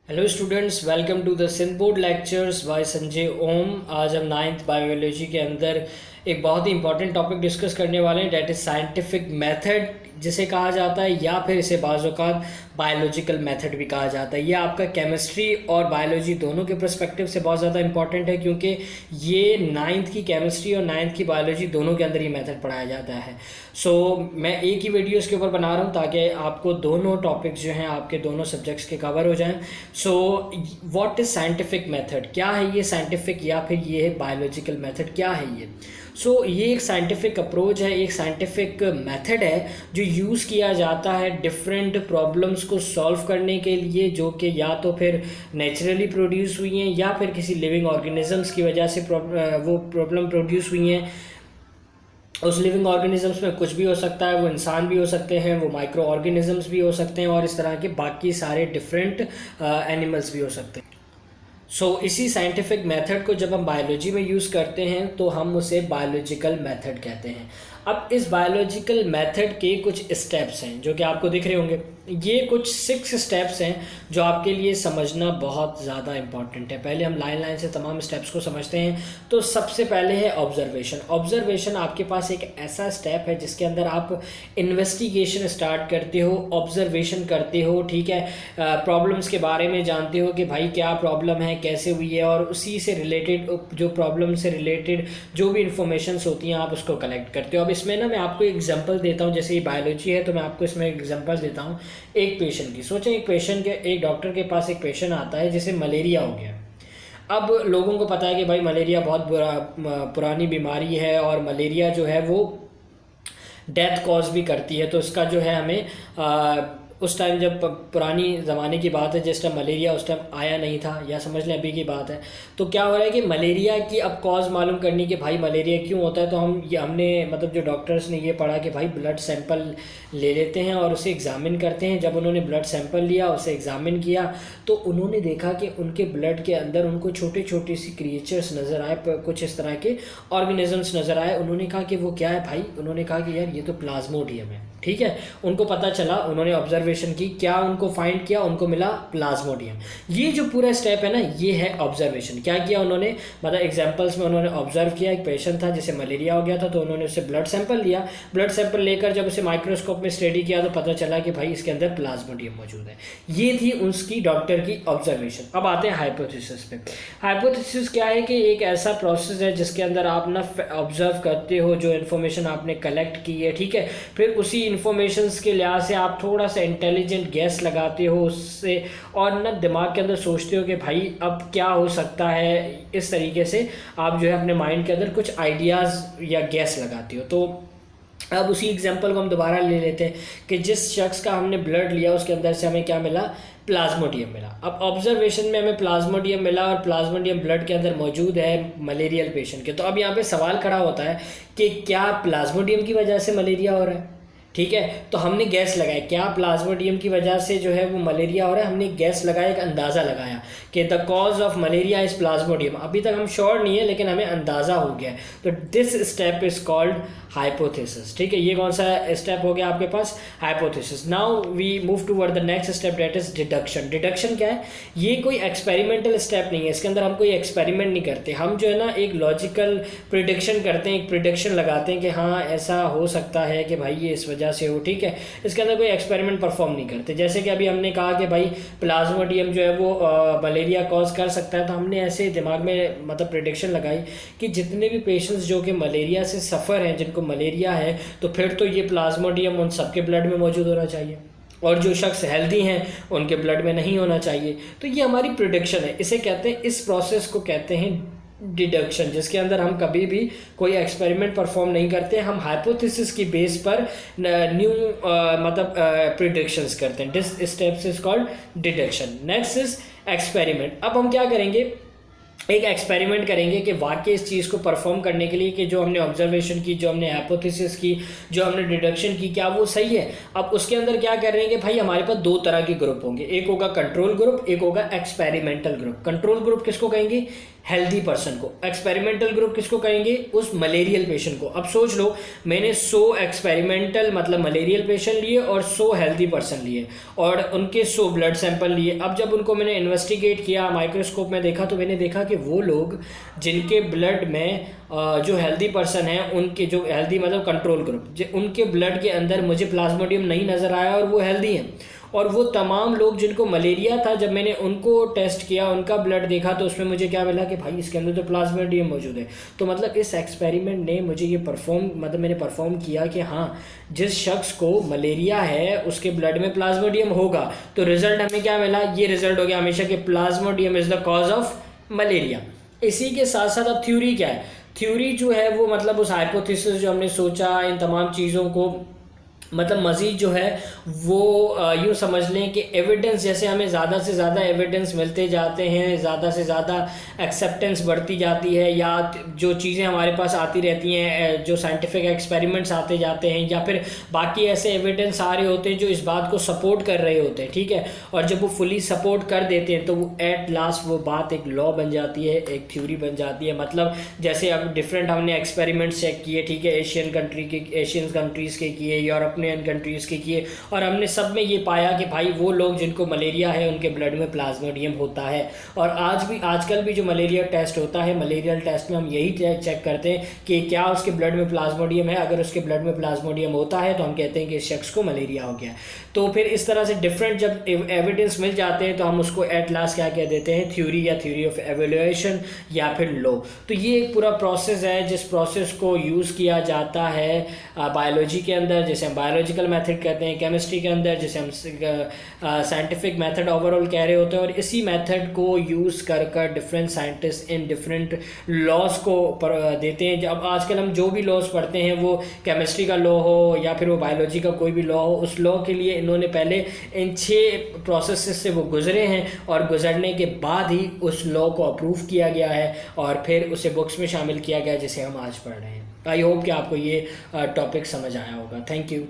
Hello students, welcome to the Sindh board lectures by Sanjay Om. आज हम ninth biology के अंदर एक बहुत ही इंपॉर्टेंट टॉपिक डिस्कस करने वाले हैं, डैट इज़ साइंटिफिक मेथड जिसे कहा जाता है, या फिर इसे बाज़ औक़ात बायोलॉजिकल मेथड भी कहा जाता है। ये आपका केमिस्ट्री और बायोलॉजी दोनों के पर्सपेक्टिव से बहुत ज़्यादा इंपॉर्टेंट है, क्योंकि ये नाइन्थ की केमिस्ट्री और नाइन्थ की बायोलॉजी दोनों के अंदर ये मेथड पढ़ाया जाता है। मैं एक ही वीडियो इसके ऊपर बना रहा हूँ ताकि आपको दोनों टॉपिक्स जो हैं आपके दोनों सब्जेक्ट्स के कवर हो जाएं। व्हाट इज़ साइंटिफिक मेथड, क्या है ये साइंटिफिक या फिर ये है बायोलॉजिकल मेथड, क्या है ये? ये एक साइंटिफिक अप्रोच है, एक साइंटिफिक मेथड है जो यूज़ किया जाता है डिफरेंट प्रॉब्लम्स को सॉल्व करने के लिए, जो कि या तो फिर नेचुरली प्रोड्यूस हुई हैं या फिर किसी लिविंग ऑर्गेनिजम्स की वजह से वो प्रॉब्लम प्रोड्यूस हुई हैं। उस लिविंग ऑर्गेनिजम्स में कुछ भी हो सकता है, वो इंसान भी हो सकते हैं, वो माइक्रो ऑर्गेनिजम्स भी हो सकते हैं, और इस तरह के बाकी सारे डिफरेंट एनिमल्स भी हो सकते हैं। इसी साइंटिफिक मेथड को जब हम बायोलॉजी में यूज़ करते हैं तो हम उसे बायोलॉजिकल मेथड कहते हैं। अब इस बायोलॉजिकल मेथड के कुछ स्टेप्स हैं जो कि आपको दिख रहे होंगे। ये कुछ 6 स्टेप्स हैं जो आपके लिए समझना बहुत ज़्यादा इंपॉर्टेंट है। पहले हम लाइन लाइन से तमाम स्टेप्स को समझते हैं। तो सबसे पहले है ऑब्जर्वेशन। ऑब्जर्वेशन आपके पास एक ऐसा स्टेप है जिसके अंदर आप इन्वेस्टिगेशन स्टार्ट करते हो, ऑब्जर्वेशन करते हो, ठीक है, प्रॉब्लम्स के बारे में जानते हो कि भाई क्या प्रॉब्लम है, कैसे हुई है, और उसी से रिलेटेड जो प्रॉब्लम से रिलेटेड जो भी इंफॉर्मेशंस होती हैं आप उसको कलेक्ट करते हो। अब इसमें ना मैं आपको एग्जांपल देता हूँ, जैसे ये बायोलॉजी है तो मैं आपको इसमें एग्जांपल देता हूँ एक पेशेंट की। सोचें एक डॉक्टर के पास एक पेशेंट आता है जिसे मलेरिया हो गया। अब लोगों को पता है कि भाई मलेरिया बहुत पुरानी बीमारी है और मलेरिया जो है वो डेथ कॉज भी करती है। तो इसका जो है हमें उस टाइम जब पुरानी ज़माने की बात है, जिस टाइम मलेरिया उस टाइम आया नहीं था, या समझ लें अभी की बात है, तो क्या हो रहा है कि मलेरिया की अब कॉज मालूम करनी कि भाई मलेरिया क्यों होता है। तो हमने मतलब जो डॉक्टर्स ने ये पढ़ा कि भाई ब्लड सैंपल ले लेते हैं और उसे एग्ज़ामिन करते हैं। जब उन्होंने ब्लड सैंपल लिया, उसे एग्ज़ामिन किया, तो उन्होंने देखा कि उनके ब्लड के अंदर उनको छोटे छोटे सी क्रिएचर्स नज़र आए, कुछ इस तरह के ऑर्गेनिजम्स नज़र आए। उन्होंने कहा कि वो क्या है भाई? उन्होंने कहा कि यार ये तो प्लाज्मोडियम है, ठीक है। उनको पता चला, उन्होंने ऑब्जर्वेशन की, क्या उनको फाइंड किया? उनको मिला प्लाज्मोडियम। ये जो पूरा स्टेप है ना, ये है ऑब्जर्वेशन। क्या किया उन्होंने? मतलब एग्जांपल्स में उन्होंने ऑब्जर्व किया, एक पेशेंट था जिसे मलेरिया हो गया था, तो उन्होंने उससे ब्लड सैंपल लिया। ब्लड सैंपल लेकर जब उसे माइक्रोस्कोप में स्टडी किया तो पता चला कि भाई इसके अंदर प्लाज्मोडियम मौजूद है। ये थी उसकी डॉक्टर की ऑब्जर्वेशन। अब आते हैं हाइपोथेसिस पे। हाइपोथेसिस क्या है कि एक ऐसा प्रोसेस है जिसके अंदर आप ना ऑब्जर्व करते हो जो इन्फॉर्मेशन आपने कलेक्ट की है, ठीक है, फिर उसी इन्फॉर्मेशंस के लिहाज से आप थोड़ा सा इंटेलिजेंट गैस लगाते हो उससे, और ना दिमाग के अंदर सोचते हो कि भाई अब क्या हो सकता है। इस तरीके से आप जो है अपने माइंड के अंदर कुछ आइडियाज़ या गैस लगाते हो। तो अब उसी एग्जांपल को हम दोबारा ले लेते हैं कि जिस शख्स का हमने ब्लड लिया उसके अंदर से हमें क्या मिला? प्लाज्मोडियम मिला। अब ऑब्जर्वेशन में हमें प्लाज्मोडियम मिला और प्लाज्मोडियम ब्लड के अंदर मौजूद है मलेरियल पेशेंट के। तो अब यहाँ पे सवाल खड़ा होता है कि क्या प्लाज्मोडियम की वजह से मलेरिया हो रहा है? ठीक है, तो हमने गैस लगाया क्या प्लाज्मोडियम की वजह से जो है वो मलेरिया हो रहा है। हमने गैस लगाया, एक अंदाज़ा लगाया कि the cause of malaria is Plasmodium. अभी तक हम श्योर नहीं है लेकिन हमें अंदाज़ा हो गया है। तो this step is called hypothesis, ठीक है। ये कौन सा स्टेप हो गया आपके पास? Hypothesis. Now we move toward the next step, that is deduction. Deduction क्या है? ये कोई एक्सपेरिमेंटल स्टेप नहीं है, इसके अंदर हम कोई एक्सपेरिमेंट नहीं करते। हम जो है ना एक लॉजिकल प्रिडिक्शन करते हैं, एक प्रिडिक्शन लगाते हैं कि हाँ ऐसा हो सकता है कि भाई ये इस वजह से हो, ठीक है। इसके अंदर कोई एक्सपेरिमेंट परफॉर्म नहीं करते। जैसे कि अभी हमने कहा कि भाई प्लाज्मोडियम जो है वो मलेरिया कॉज कर सकता है, तो हमने ऐसे दिमाग में मतलब प्रिडिक्शन लगाई कि जितने भी पेशेंट्स जो कि मलेरिया से सफ़र हैं, जिनको मलेरिया है, तो फिर तो ये प्लाज्मोडियम उन सबके ब्लड में मौजूद होना चाहिए, और जो शख्स हेल्दी हैं उनके ब्लड में नहीं होना चाहिए। तो ये हमारी प्रिडिक्शन है। इसे कहते हैं, इस प्रोसेस को कहते हैं डिडक्शन, जिसके अंदर हम कभी भी कोई एक्सपेरिमेंट परफॉर्म नहीं करते। हम हाइपोथेसिस की बेस पर न्यू मतलब प्रिडिक्शंस करते हैं। This steps is called deduction. Next is experiment. अब हम क्या करेंगे? एक एक्सपेरिमेंट करेंगे कि वाकई इस चीज़ को परफॉर्म करने के लिए कि जो हमने ऑब्जर्वेशन की, जो हमने हाइपोथेसिस की, जो हमने डिडक्शन की, क्या वो सही है। अब उसके अंदर क्या कर रहे हैं कि भाई हमारे पास 2 तरह के ग्रुप होंगे, एक होगा कंट्रोल ग्रुप, एक होगा एक्सपेरिमेंटल ग्रुप। कंट्रोल ग्रुप किसको कहेंगे? हेल्दी पर्सन को। एक्सपेरिमेंटल ग्रुप किसको कहेंगे? उस मलेरियल पेशेंट को। अब सोच लो, मैंने 100 एक्सपेरिमेंटल मतलब मलेरियल पेशेंट लिए और 100 हेल्दी पर्सन लिए और उनके 100 ब्लड सैंपल लिए। अब जब उनको मैंने इन्वेस्टिगेट किया, माइक्रोस्कोप में देखा, तो मैंने देखा कि वो लोग जिनके ब्लड में जो हेल्दी पर्सन है, उनके जो हेल्दी मतलब कंट्रोल ग्रुप, उनके ब्लड के अंदर मुझे प्लाज्मोडियम नहीं नज़र आया और वो हेल्दी हैं। और वो तमाम लोग जिनको मलेरिया था, जब मैंने उनको टेस्ट किया, उनका ब्लड देखा, तो उसमें मुझे क्या मिला कि भाई इसके अंदर तो प्लाज्मोडियम मौजूद है। तो मतलब इस एक्सपेरिमेंट ने मुझे ये मैंने परफॉर्म किया कि हाँ, जिस शख्स को मलेरिया है उसके ब्लड में प्लाज्मोडियम होगा। तो रिजल्ट हमें क्या मिला? ये रिजल्ट हो गया हमेशा कि Plasmodium is the cause of malaria. इसी के साथ साथ अब थ्योरी क्या है? थ्योरी जो है वो मतलब उस हाइपोथेसिस जो हमने सोचा, इन तमाम चीज़ों को मतलब मज़ीद जो है वो यूँ समझ लें कि एविडेंस, जैसे हमें ज़्यादा से ज़्यादा एविडेंस मिलते जाते हैं, ज़्यादा से ज़्यादा एक्सेप्टेंस बढ़ती जाती है, या जो चीज़ें हमारे पास आती रहती हैं, जो साइंटिफिक एक्सपेरिमेंट्स आते जाते हैं, या फिर बाकी ऐसे एविडेंस आ रहे होते हैं जो इस बात को सपोर्ट कर रहे होते हैं, ठीक है। और जब वो फुली सपोर्ट कर देते हैं तो वो एट लास्ट वो बात एक लॉ बन जाती है, एक थ्योरी बन जाती है। मतलब जैसे अब डिफरेंट हमने एक्सपेरिमेंट्स चेक किए, ठीक है, एशियन कंट्रीज़ के किए, यूरोपियन कंट्रीज़ के किए, और हमने सब में ये पाया कि भाई वो लोग जिनको मलेरिया है उनके ब्लड में प्लाज्मोडियम होता है। और आजकल भी जो मलेरिया टेस्ट होता है, मलेरियल टेस्ट में हम यही चेक करते हैं कि क्या उसके ब्लड में प्लाज्मोडियम है। अगर उसके ब्लड में प्लाज्मोडियम होता है तो हम कहते हैं कि इस शख्स को मलेरिया हो गया। तो फिर इस तरह से डिफरेंट जब एविडेंस मिल जाते हैं तो हम उसको एट लास्ट क्या कह देते हैं? थ्योरी, या थ्योरी ऑफ एवेल्यूएशन, या फिर लॉ। तो ये एक पूरा प्रोसेस है जिस प्रोसेस को यूज़ किया जाता है बायोलॉजी के अंदर, जैसे हम बायोलॉजिकल मेथड कहते हैं, केमिस्ट्री के अंदर जैसे हम साइंटिफिक मेथड ओवरऑल कह रहे होते हैं। और इसी मेथड को यूज़ कर डिफरेंट साइंटिस्ट इन डिफरेंट लॉज को देते हैं। जब आजकल हम जो भी लॉज पढ़ते हैं, वो केमिस्ट्री का लॉ हो या फिर वो बायोलॉजी का कोई भी लॉ हो, उस लॉ के लिए इन्होंने पहले इन 6 प्रोसेस से वो गुजरे हैं, और गुजरने के बाद ही उस लॉ को अप्रूव किया गया है और फिर उसे बुक्स में शामिल किया गया जिसे हम आज पढ़ रहे हैं। आई होप कि आपको ये टॉपिक समझ आया होगा। Thank you.